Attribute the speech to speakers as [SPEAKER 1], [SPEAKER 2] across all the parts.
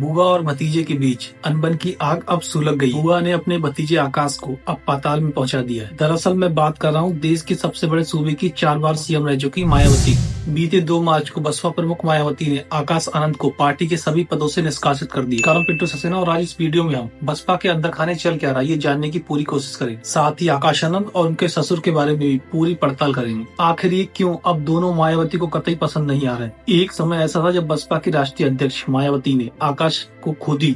[SPEAKER 1] बुआ और भतीजे के बीच अनबन की आग अब सुलग गई। बुआ ने अपने भतीजे आकाश को अब पाताल में पहुंचा दिया है। दरअसल मैं बात कर रहा हूं देश के सबसे बड़े सूबे की 4 बार सीएम रह चुकी मायावती। बीते 2 मार्च को बसपा प्रमुख मायावती ने आकाश आनंद को पार्टी के सभी पदों से निष्कासित कर दिया। कारण पिंटू सक्सेना और आज इस वीडियो में हम बसपा के अंदर खाने चल क्या रहा है ये जानने की पूरी कोशिश करेंगे। साथ ही आकाश आनंद और उनके ससुर के बारे में भी पूरी पड़ताल करेंगे। आखिर ये क्यों अब दोनों मायावती को कतई पसंद नहीं आ रहे। एक समय ऐसा था जब बसपा की राष्ट्रीय अध्यक्ष मायावती ने आकाश को खुद ही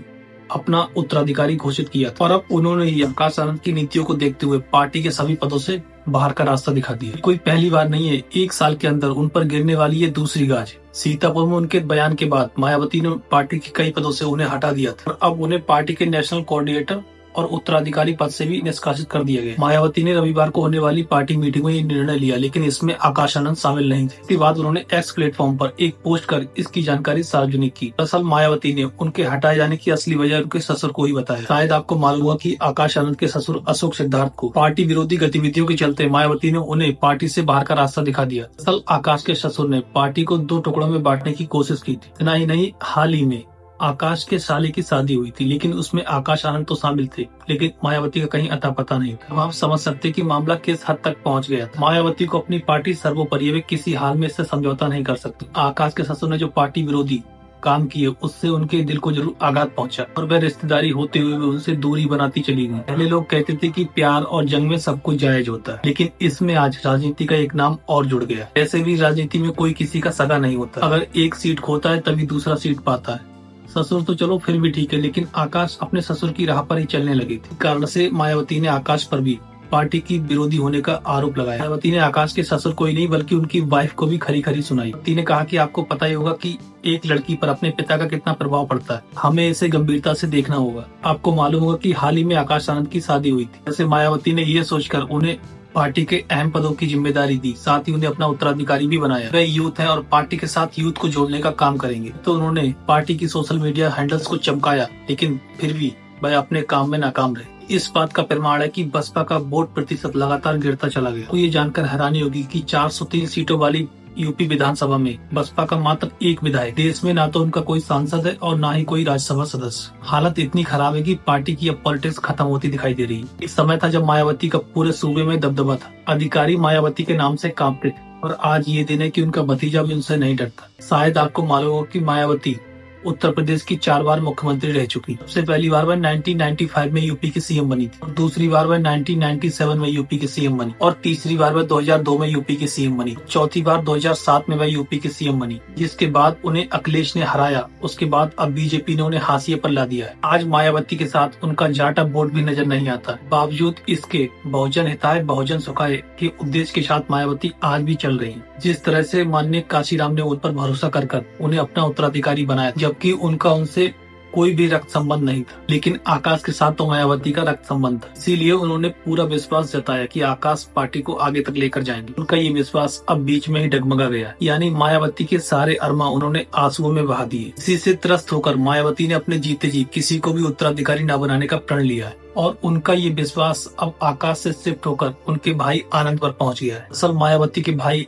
[SPEAKER 1] अपना उत्तराधिकारी घोषित किया और अब उन्होंने ही आकाश आनंद की नीतियों को देखते हुए पार्टी के सभी पदों से बाहर का रास्ता दिखा दिया। कोई पहली बार नहीं है, 1 साल के अंदर उन पर गिरने वाली ये दूसरी गाज। सीतापुर में उनके बयान के बाद मायावती ने पार्टी के कई पदों से उन्हें हटा दिया था और अब उन्हें पार्टी के नेशनल कोऑर्डिनेटर और उत्तराधिकारी पद से भी निष्कासित कर दिया गया। मायावती ने रविवार को होने वाली पार्टी मीटिंग में ये निर्णय लिया, लेकिन इसमें आकाश आनंद शामिल नहीं थे। इसके बाद उन्होंने एक्स प्लेटफॉर्म पर एक पोस्ट कर इसकी जानकारी सार्वजनिक की। दरअसल मायावती ने उनके हटाए जाने की असली वजह उनके ससुर को ही बताया। शायद आपको मालूम हुआ कि आकाश आनंद के ससुर अशोक सिद्धार्थ को पार्टी विरोधी गतिविधियों के चलते मायावती ने उन्हें पार्टी से बाहर का रास्ता दिखा दिया। दरअसल आकाश के ससुर ने पार्टी को 2 टुकड़ों में बांटने की कोशिश की थी। इतना ही नहीं, हाल ही में आकाश के साले की शादी हुई थी, लेकिन उसमें आकाश आनंद तो शामिल थे, लेकिन मायावती का कहीं अता पता नहीं था। अब आप समझ सकते कि मामला किस हद तक पहुंच गया था। मायावती को अपनी पार्टी सर्वोपरि वे किसी हाल में इससे समझौता नहीं कर सकती। आकाश के ससुर ने जो पार्टी विरोधी काम किए उससे उनके दिल को जरूर आघात पहुंचा और वह रिश्तेदारी होते हुए उनसे दूरी बनाती चली गई। पहले लोग कहते थे कि प्यार और जंग में सब कुछ जायज होता है, लेकिन इसमें आज राजनीति का एक नाम और जुड़ गया। ऐसे भी राजनीति में कोई किसी का सगा नहीं होता। अगर एक सीट खोता है तभी दूसरा सीट पाता है। ससुर तो चलो फिर भी ठीक है, लेकिन आकाश अपने ससुर की राह पर ही चलने लगी थी। कारण से मायावती ने आकाश पर भी पार्टी की विरोधी होने का आरोप लगाया। मायावती ने आकाश के ससुर को ही नहीं बल्कि उनकी वाइफ को भी खरी खरी सुनाई। मायावती ने कहा कि आपको पता ही होगा कि एक लड़की पर अपने पिता का कितना प्रभाव पड़ता है, हमें इसे गंभीरता से देखना होगा। आपको मालूम होगा कि हाल ही में आकाश आनंद की शादी हुई थी। जैसे मायावती ने ये सोचकर उन्हें पार्टी के अहम पदों की जिम्मेदारी दी, साथ ही उन्हें अपना उत्तराधिकारी भी बनाया। वे यूथ है और पार्टी के साथ यूथ को जोड़ने का काम करेंगे। तो उन्होंने पार्टी की सोशल मीडिया हैंडल्स को चमकाया, लेकिन फिर भी वह अपने काम में नाकाम रहे। इस बात का प्रमाण है कि बसपा का वोट प्रतिशत लगातार गिरता चला गया। तो ये जानकर हैरानी होगी कि 403 सीटों वाली यूपी विधानसभा में बसपा का मात्र 1 विधायक। देश में ना तो उनका कोई सांसद है और ना ही कोई राज्यसभा सदस्य। हालत इतनी खराब है कि पार्टी की अब पॉलिटिक्स खत्म होती दिखाई दे रही है। एक समय था जब मायावती का पूरे सूबे में दबदबा था, अधिकारी मायावती के नाम से कांपते थे, और आज ये दिन है कि उनका भतीजा भी उनसे नहीं डरता। शायद आपको मालूम हो कि मायावती उत्तर प्रदेश की 4 बार मुख्यमंत्री रह चुकी। सबसे पहली बार वह 1995 में यूपी की सीएम बनी थी, और दूसरी बार वह 1997 में यूपी की सीएम बनी, और तीसरी बार वह 2002 में यूपी की सीएम बनी। चौथी बार 2007 में वह यूपी की सीएम बनी, जिसके बाद उन्हें अखिलेश ने हराया। उसके बाद अब बीजेपी ने उन्हें हाशिए पर ला दिया है। आज मायावती के साथ उनका जाटा वोट भी नजर नहीं आता। बावजूद इसके बहुजन हिताय बहुजन सुखाय के उद्देश्य के साथ मायावती आज भी चल रही है। जिस तरह से माननीय काशीराम ने उन पर भरोसा कर उन्हें अपना उत्तराधिकारी बनाया, जबकि उनका उनसे कोई भी रक्त संबंध नहीं था, लेकिन आकाश के साथ तो मायावती का रक्त संबंध था। इसीलिए उन्होंने पूरा विश्वास जताया कि आकाश पार्टी को आगे तक लेकर जाएंगे। उनका ये विश्वास अब बीच में ही डगमगा गया, यानी मायावती के सारे अरमा उन्होंने आंसुओं में बहा दिए। इसी से त्रस्त होकर मायावती ने अपने जीते जी किसी को भी उत्तराधिकारी न बनाने का प्रण लिया है, और उनका ये विश्वास अब आकाश से शिफ्ट होकर उनके भाई आनंद पर पहुँच गया है। असल मायावती के भाई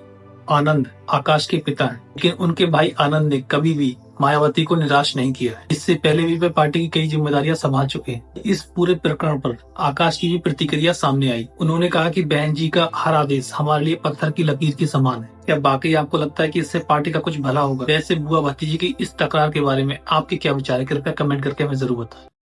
[SPEAKER 1] आनंद आकाश के पिता हैं, लेकिन उनके भाई आनंद ने कभी भी मायावती को निराश नहीं किया है। इससे पहले भी वे पार्टी की कई जिम्मेदारियां संभाल चुके हैं। इस पूरे प्रकरण पर आकाश की भी प्रतिक्रिया सामने आई। उन्होंने कहा कि बहन जी का हर आदेश हमारे लिए पत्थर की लकीर के समान है। क्या बाकी आपको लगता है कि इससे पार्टी का कुछ भला होगा? वैसे बुआ भतीजी की इस तकरार के बारे में आपके क्या विचार है? कृपया कमेंट करके हमें जरूर बताएं।